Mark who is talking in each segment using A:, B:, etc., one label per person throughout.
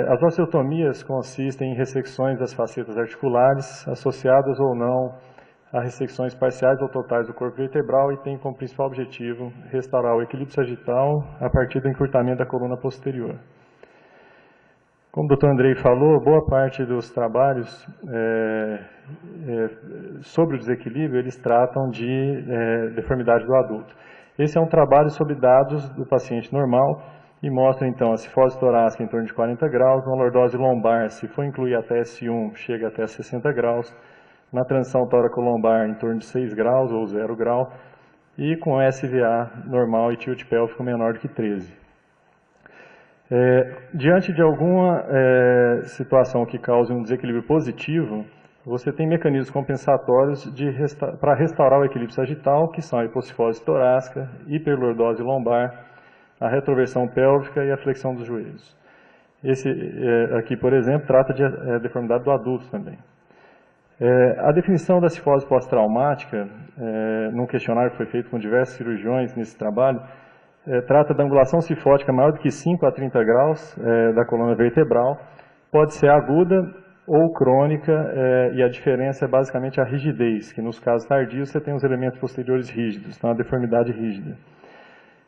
A: As osteotomias consistem em ressecções das facetas articulares, associadas ou não a ressecções parciais ou totais do corpo vertebral e tem como principal objetivo restaurar o equilíbrio sagital a partir do encurtamento da coluna posterior. Como o Dr. Andrei falou, boa parte dos trabalhos sobre o desequilíbrio, eles tratam de deformidade do adulto. Esse é um trabalho sobre dados do paciente normal e mostra, então, a cifose torácica em torno de 40 graus, uma lordose lombar, se for incluir até S1, chega até 60 graus, na transição tóraco-lombar em torno de 6 graus ou 0 grau, e com SVA normal e tilt pélvico menor do que 13. Diante de alguma situação que cause um desequilíbrio positivo, você tem mecanismos compensatórios para restaurar o equilíbrio sagital, que são a hipocifose torácica, hiperlordose lombar, a retroversão pélvica e a flexão dos joelhos. Esse aqui, por exemplo, trata de deformidade do adulto também. A definição da cifose pós-traumática, num questionário que foi feito com diversos cirurgiões nesse trabalho, trata da angulação cifótica maior do que 5 a 30 graus da coluna vertebral, pode ser aguda ou crônica, e a diferença é basicamente a rigidez, que nos casos tardios você tem os elementos posteriores rígidos, então a deformidade rígida.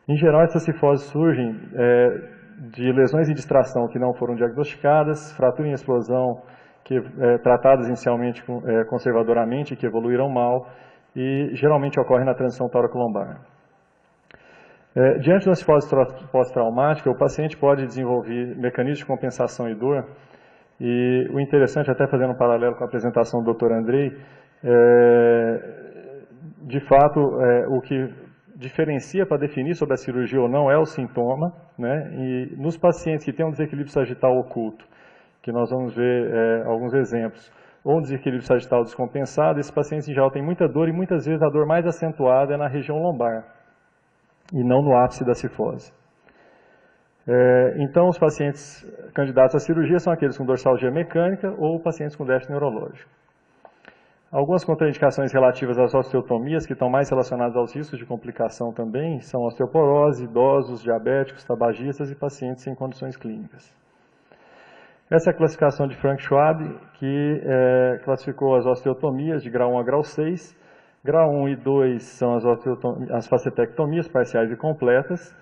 A: Em geral, essas cifoses surgem de lesões em distração que não foram diagnosticadas, fratura em explosão, tratadas inicialmente conservadoramente, que evoluíram mal, e geralmente ocorre na transição tóraco-lombar. Diante da cifose pós-traumática, o paciente pode desenvolver mecanismos de compensação e dor, e o interessante, até fazendo um paralelo com a apresentação do Dr. Andrei, de fato, o que diferencia para definir sobre a cirurgia ou não é o sintoma, né? E nos pacientes que têm um desequilíbrio sagital oculto, que nós vamos ver alguns exemplos, ou um desequilíbrio sagital descompensado, esses pacientes em geral têm muita dor e muitas vezes a dor mais acentuada é na região lombar e não no ápice da cifose. Então, os pacientes candidatos à cirurgia são aqueles com dorsalgia mecânica ou pacientes com déficit neurológico. Algumas contraindicações relativas às osteotomias, que estão mais relacionadas aos riscos de complicação também, são osteoporose, idosos, diabéticos, tabagistas e pacientes sem condições clínicas. Essa é a classificação de Frank Schwab, que classificou as osteotomias de grau 1 a grau 6. Grau 1 e 2 são as facetectomias parciais e completas.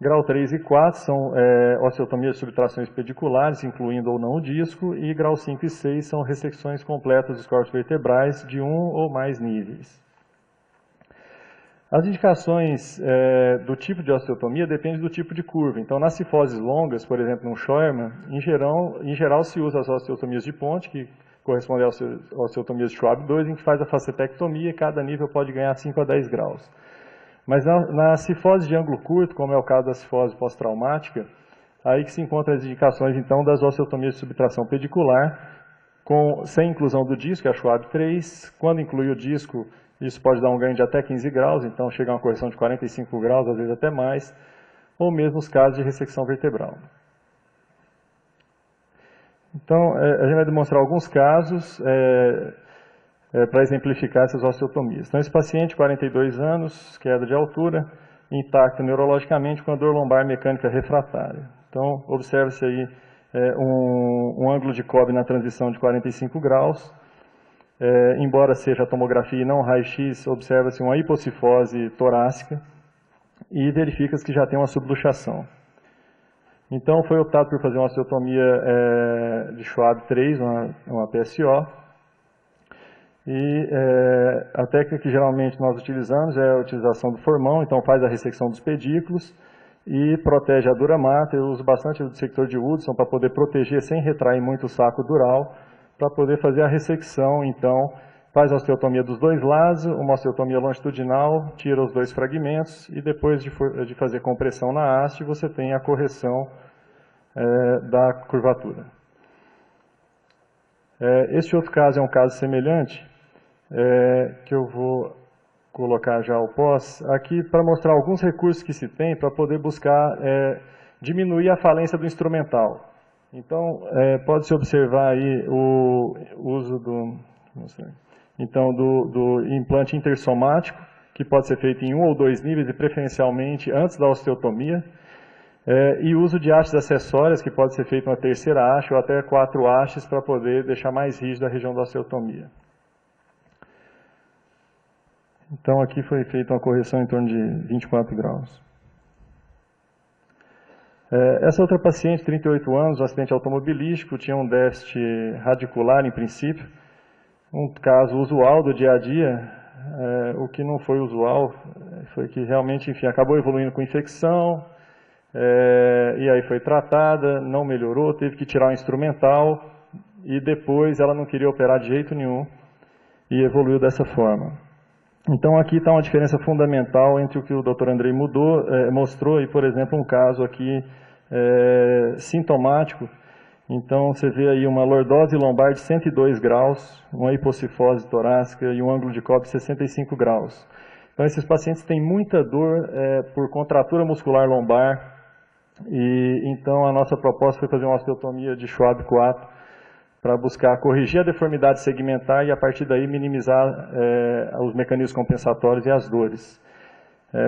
A: Grau 3 e 4 são osteotomias de subtrações pediculares, incluindo ou não o disco. E grau 5 e 6 são ressecções completas dos corpos vertebrais de um ou mais níveis. As indicações do tipo de osteotomia dependem do tipo de curva. Então, nas cifoses longas, por exemplo, no Scheuermann, em geral se usa as osteotomias de ponte, que correspondem às osteotomias de Schwab 2, em que faz a facetectomia e cada nível pode ganhar 5 a 10 graus. Mas na cifose de ângulo curto, como é o caso da cifose pós-traumática, aí que se encontram as indicações, então, das osteotomias de subtração pedicular, sem inclusão do disco, que é a Schwab 3. Quando inclui o disco, isso pode dar um ganho de até 15 graus, então chega a uma correção de 45 graus, às vezes até mais, ou mesmo os casos de ressecção vertebral. Então, a gente vai demonstrar alguns casos para exemplificar essas osteotomias. Então, esse paciente, 42 anos, queda de altura, intacto neurologicamente, com a dor lombar mecânica refratária. Então, observa-se aí um ângulo de cobre na transição de 45 graus. Embora seja a tomografia e não raio-x, observa-se uma hipocifose torácica e verifica-se que já tem uma subluxação. Então, foi optado por fazer uma osteotomia de Schwab 3, uma PSO. E a técnica que geralmente nós utilizamos é a utilização do formão, então faz a ressecção dos pedículos e protege a dura mater. Eu uso bastante o dissector de Woodson para poder proteger sem retrair muito o saco dural, para poder fazer a ressecção. Então, faz a osteotomia dos dois lados, uma osteotomia longitudinal, tira os dois fragmentos e depois de fazer compressão na haste, você tem a correção da curvatura. Este outro caso é um caso semelhante, que eu vou colocar já o pós, aqui para mostrar alguns recursos que se tem para poder buscar diminuir a falência do instrumental. Então, pode-se observar aí o uso do implante intersomático, que pode ser feito em 1 ou 2 níveis e preferencialmente antes da osteotomia. E uso de hastes acessórias, que pode ser feito uma terceira haste ou até 4 hastes para poder deixar mais rígida a região da osteotomia. Então aqui foi feita uma correção em torno de 24 graus. Essa outra paciente, 38 anos, um acidente automobilístico, tinha um déficit radicular em princípio, um caso usual do dia a dia. O que não foi usual foi que realmente, enfim, acabou evoluindo com infecção, e aí foi tratada, não melhorou, teve que tirar o instrumental, e depois ela não queria operar de jeito nenhum, e evoluiu dessa forma. Então aqui está uma diferença fundamental entre o que o Dr. Andrei mostrou e, por exemplo, um caso aqui sintomático. Então você vê aí uma lordose lombar de 102 graus, uma hipocifose torácica e um ângulo de Cobb de 65 graus. Então esses pacientes têm muita dor por contratura muscular lombar, e então a nossa proposta foi fazer uma osteotomia de Schwab 4 para buscar corrigir a deformidade segmentar e a partir daí minimizar os mecanismos compensatórios e as dores.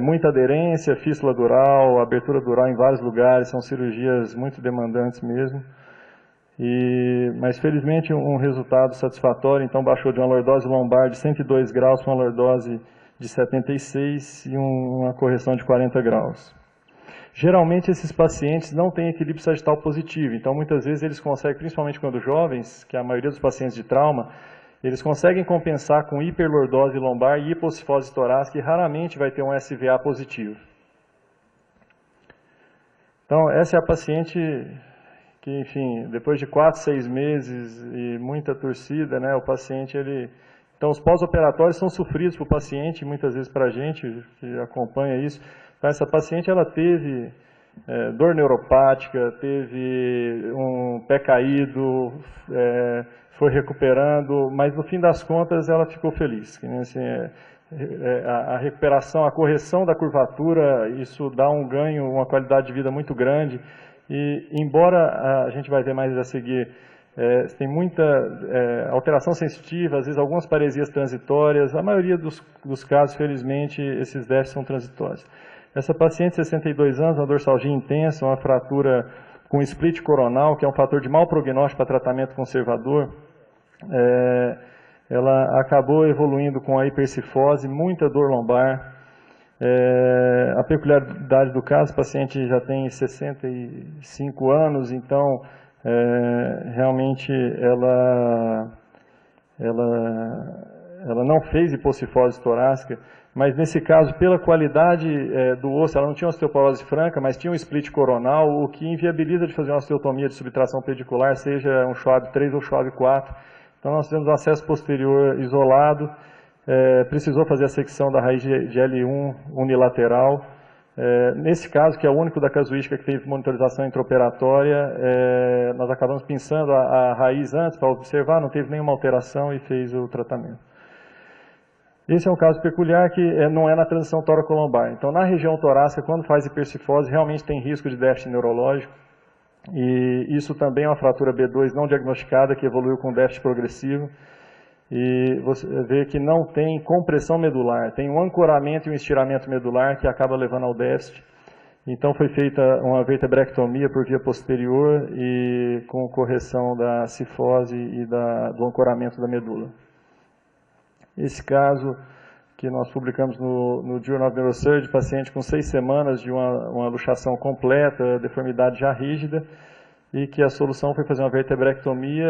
A: Muita aderência, fístula dural, abertura dural em vários lugares, são cirurgias muito demandantes mesmo. Mas felizmente um resultado satisfatório, então baixou de uma lordose lombar de 102 graus para uma lordose de 76 e uma correção de 40 graus. Geralmente esses pacientes não têm equilíbrio sagital positivo, então muitas vezes eles conseguem, principalmente quando jovens, que é a maioria dos pacientes de trauma, eles conseguem compensar com hiperlordose lombar e hipocifose torácica e raramente vai ter um SVA positivo. Então essa é a paciente que, enfim, depois de 4, 6 meses e muita torcida, né, o paciente, então os pós-operatórios são sofridos para o paciente, muitas vezes para a gente que acompanha isso. Então, essa paciente ela teve dor neuropática, teve um pé caído, foi recuperando, mas no fim das contas ela ficou feliz. Assim, a recuperação, a correção da curvatura, isso dá um ganho, uma qualidade de vida muito grande. E embora a gente vai ver mais a seguir, tem muita alteração sensitiva, às vezes algumas paresias transitórias, a maioria dos casos, felizmente, esses déficits são transitórios. Essa paciente, 62 anos, uma dorsalgia intensa, uma fratura com split coronal, que é um fator de mau prognóstico para tratamento conservador, ela acabou evoluindo com a hipercifose, muita dor lombar. A peculiaridade do caso, a paciente já tem 65 anos, então realmente ela não fez hipocifose torácica, mas nesse caso, pela qualidade do osso, ela não tinha osteoporose franca, mas tinha um split coronal, o que inviabiliza de fazer uma osteotomia de subtração pedicular, seja um Schwab 3 ou Schwab 4. Então nós temos um acesso posterior isolado, precisou fazer a secção da raiz de L1 unilateral. Nesse caso, que é o único da casuística que teve monitorização intraoperatória, nós acabamos pinçando a raiz antes para observar, não teve nenhuma alteração e fez o tratamento. Esse é um caso peculiar que não é na transição tóraco-lombar. Então, na região torácica, quando faz hipercifose, realmente tem risco de déficit neurológico. E isso também é uma fratura B2 não diagnosticada, que evoluiu com déficit progressivo. E você vê que não tem compressão medular, tem um ancoramento e um estiramento medular que acaba levando ao déficit. Então foi feita uma vertebrectomia por via posterior e com correção da cifose e do ancoramento da medula. Esse caso que nós publicamos no Journal of Neurosurgery, paciente com 6 semanas de uma luxação completa, deformidade já rígida, e que a solução foi fazer uma vertebrectomia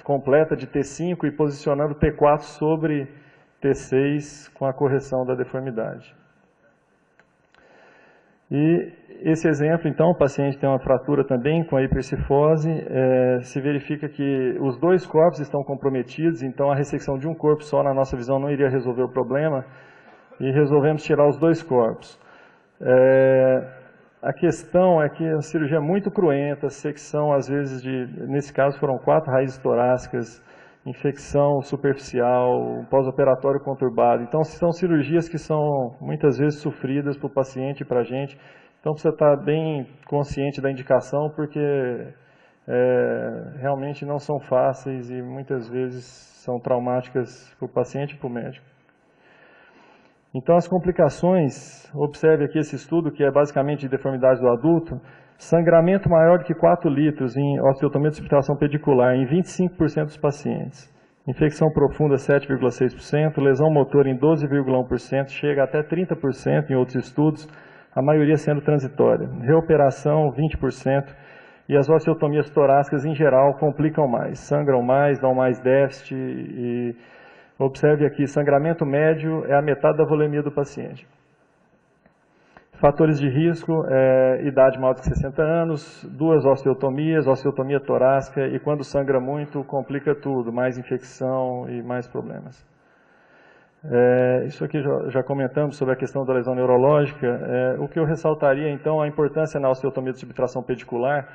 A: completa de T5 e posicionando T4 sobre T6 com a correção da deformidade. E esse exemplo, então, o paciente tem uma fratura também com a hipercifose, se verifica que os 2 corpos estão comprometidos, então a ressecção de um corpo só, na nossa visão, não iria resolver o problema, e resolvemos tirar os 2 corpos. A questão é que a cirurgia é muito cruenta, secção, às vezes, nesse caso foram 4 raízes torácicas, infecção superficial, pós-operatório conturbado. Então, são cirurgias que são muitas vezes sofridas para o paciente e para a gente. Então, precisa estar bem consciente da indicação, porque realmente não são fáceis e muitas vezes são traumáticas para o paciente e para o médico. Então, as complicações, observe aqui esse estudo, que é basicamente de deformidade do adulto, sangramento maior do que 4 litros em osteotomia de subtração pedicular em 25% dos pacientes. Infecção profunda 7,6%, lesão motor em 12,1%, chega até 30% em outros estudos, a maioria sendo transitória. Reoperação 20%, e as osteotomias torácicas em geral complicam mais, sangram mais, dão mais déficit e observe aqui, sangramento médio é a metade da volemia do paciente. Fatores de risco, idade maior de 60 anos, 2 osteotomias, osteotomia torácica, e quando sangra muito, complica tudo, mais infecção e mais problemas. Isso aqui já comentamos sobre a questão da lesão neurológica. O que eu ressaltaria, então, a importância na osteotomia de subtração pedicular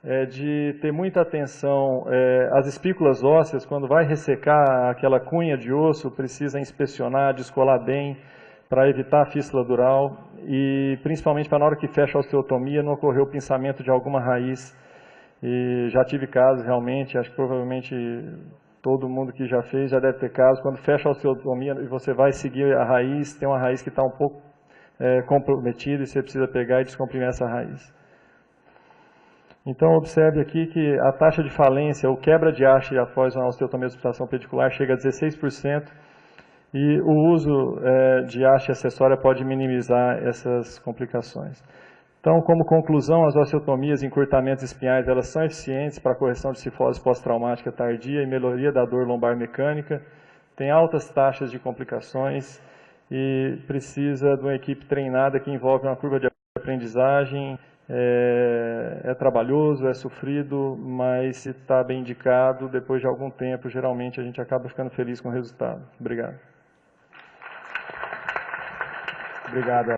A: é de ter muita atenção. As espículas ósseas, quando vai ressecar aquela cunha de osso, precisa inspecionar, descolar bem, para evitar a fístula dural e principalmente para na hora que fecha a osteotomia não ocorrer o pinçamento de alguma raiz. E já tive casos realmente, acho que provavelmente todo mundo que já fez já deve ter casos, quando fecha a osteotomia e você vai seguir a raiz, tem uma raiz que está um pouco comprometida e você precisa pegar e descomprimir essa raiz. Então, observe aqui que a taxa de falência, ou quebra de haste após uma osteotomia de subtração pedicular, chega a 16%, e o uso de haste acessória pode minimizar essas complicações. Então, como conclusão, as osteotomias e encurtamentos espinhais, elas são eficientes para a correção de cifose pós-traumática tardia e melhoria da dor lombar mecânica, tem altas taxas de complicações e precisa de uma equipe treinada que envolve uma curva de aprendizagem. É trabalhoso, é sofrido, mas se está bem indicado, depois de algum tempo, geralmente a gente acaba ficando feliz com o resultado. Obrigado. Obrigado.